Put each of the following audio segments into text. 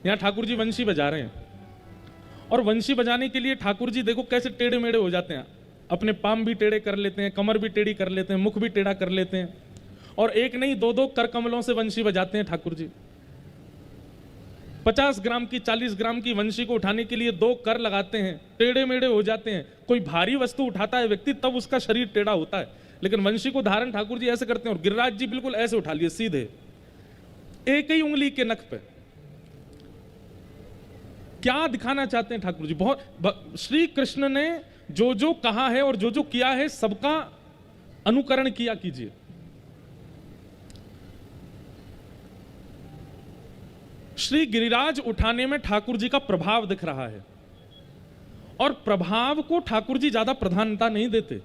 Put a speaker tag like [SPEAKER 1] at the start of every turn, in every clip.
[SPEAKER 1] यहाँ ठाकुर जी वंशी बजा रहे हैं, और वंशी बजाने के लिए ठाकुर जी देखो कैसे टेढ़े मेढ़े हो जाते हैं, अपने पाम भी टेढ़े कर लेते हैं, कमर भी टेढ़ी कर लेते हैं, मुख भी टेढ़ा कर लेते हैं, और एक नहीं दो दो कर कमलों से वंशी बजाते हैं ठाकुर जी। 50 ग्राम की 40 ग्राम की वंशी को उठाने के लिए 2 कर लगाते हैं, टेढ़े मेढ़े हो जाते हैं। कोई भारी वस्तु उठाता है व्यक्ति तब उसका शरीर टेढ़ा होता है, लेकिन वंशी को धारण ठाकुर जी ऐसे करते हैं, और गिरिराज जी बिल्कुल ऐसे उठा लिए सीधे, एक ही उंगली के नख पे। क्या दिखाना चाहते हैं ठाकुर जी? बहुत श्री कृष्ण ने जो जो कहा है और जो जो किया है सबका अनुकरण किया कीजिए। श्री गिरिराज उठाने में ठाकुर जी का प्रभाव दिख रहा है, और प्रभाव को ठाकुर जी ज्यादा प्रधानता नहीं देते।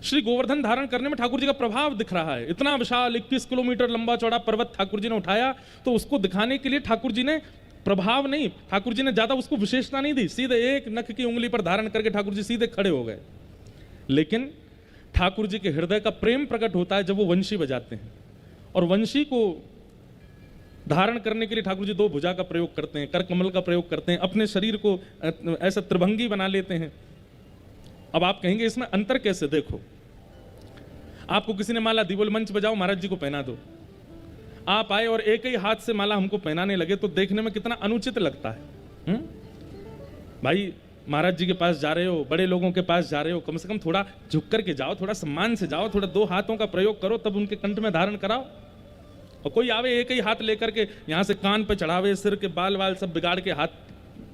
[SPEAKER 1] श्री गोवर्धन धारण करने में ठाकुर जी का प्रभाव दिख रहा है। इतना विशाल 21 किलोमीटर लंबा चौड़ा पर्वत ठाकुर जी ने उठाया, तो उसको दिखाने के लिए ठाकुर जी ने प्रभाव नहीं, ठाकुर जी ने ज्यादा उसको विशेषता नहीं दी, सीधे एक नख की उंगली पर धारण करके ठाकुर जी सीधे खड़े हो गए। लेकिन ठाकुर जी के हृदय का प्रेम प्रकट होता है जब वो वंशी बजाते हैं, और वंशी को धारण करने के लिए ठाकुर जी 2 भुजा का प्रयोग करते हैं, कर कमल का प्रयोग करते हैं, अपने शरीर को ऐसा त्रिभंगी बना लेते हैं। अब आप कहेंगे इसमें अंतर कैसे? देखो, आपको किसी ने माला दी, बोले मंच बजाओ महाराज जी को पहना दो, आप आए और एक ही हाथ से माला हमको पहनाने लगे, तो देखने में कितना अनुचित लगता है। भाई महाराज जी के पास जा रहे हो, बड़े लोगों के पास जा रहे हो, कम से कम थोड़ा झुक करके जाओ, थोड़ा सम्मान से जाओ, थोड़ा 2 हाथों का प्रयोग करो, तब उनके कंठ में धारण कराओ। और कोई आवे एक ही हाथ लेकर के यहां से कान पे चढ़ावे, सिर के बाल वाल सब बिगाड़ के हाथ,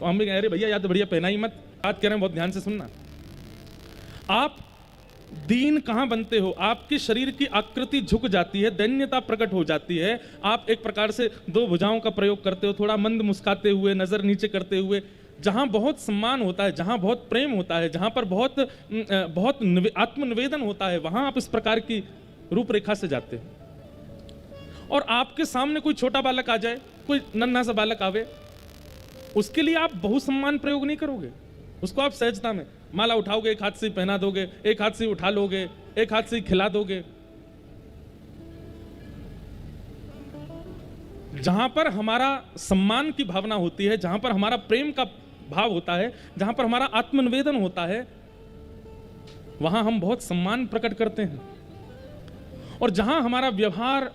[SPEAKER 1] तो हम भी कह रहे भैया या तो बढ़िया पहना ही मत। बात कह रहे हैं, बहुत ध्यान से सुनना। आप दीन कहां बनते हो? आपकी शरीर की आकृति झुक जाती है, दैन्यता प्रकट हो जाती है। आप एक प्रकार से 2 भुजाओं का प्रयोग करते हो, थोड़ा मंद मुस्काते हुए, नजर नीचे करते हुए। जहां बहुत सम्मान होता है, जहां बहुत प्रेम होता है, जहां पर बहुत आत्मनिवेदन होता है, वहां आप इस प्रकार की रूपरेखा से जाते हो। और आपके सामने कोई छोटा बालक आ जाए, कोई नन्हा सा बालक आवे, उसके लिए आप बहुसम्मान प्रयोग नहीं करोगे, उसको आप सहजता में माला उठाओगे, एक हाथ से पहना दोगे, एक हाथ से उठा लोगे, एक हाथ से खिला दोगे। जहां पर हमारा सम्मान की भावना होती है, जहां पर हमारा प्रेम का भाव होता है, जहां पर हमारा आत्मनिवेदन होता है, वहां हम बहुत सम्मान प्रकट करते हैं। और जहां हमारा व्यवहार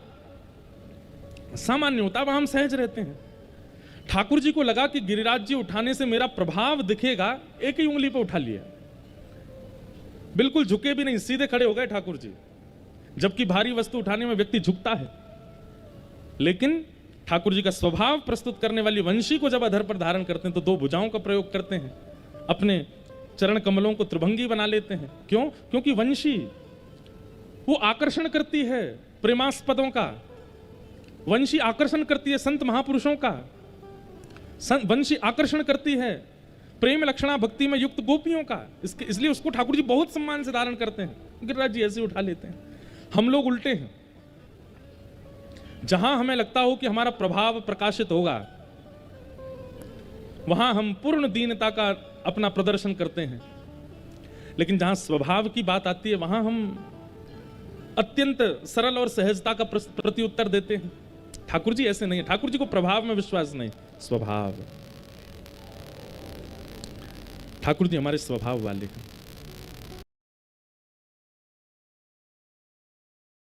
[SPEAKER 1] सामान्य होता है, वहां हम सहज रहते हैं। ठाकुर जी को लगा कि गिरिराज जी उठाने से मेरा प्रभाव दिखेगा, एक ही उंगली पर उठा लिया, बिल्कुल झुके भी नहीं, सीधे खड़े हो गए ठाकुर जी। जबकि भारी वस्तु उठाने में व्यक्ति झुकता है, लेकिन ठाकुर जी का स्वभाव प्रस्तुत करने वाली वंशी को जब अधर पर धारण करते हैं तो 2 भुजाओं का प्रयोग करते हैं, अपने चरण कमलों को त्रिभंगी बना लेते हैं। क्यों? क्योंकि वंशी वो आकर्षण करती है प्रेमास्पदों का, वंशी आकर्षण करती है संत महापुरुषों का, वंशी आकर्षण करती है प्रेम लक्षणा भक्ति में युक्त गोपियों का। इसलिए उसको ठाकुर जी बहुत सम्मान से धारण करते हैं, गिरिराज जी ऐसे उठा लेते हैं। हम लोग उल्टे हैं, जहां हमें लगता हो कि हमारा प्रभाव प्रकाशित होगा, वहां हम पूर्ण दीनता का अपना प्रदर्शन करते हैं। लेकिन जहां स्वभाव की बात आती है, वहां हम अत्यंत सरल और सहजता का प्रत्युत्तर देते हैं। ठाकुर जी ऐसे नहीं है, ठाकुर जी को प्रभाव में विश्वास नहीं, स्वभाव। ठाकुर जी हमारे स्वभाव वाले हैं।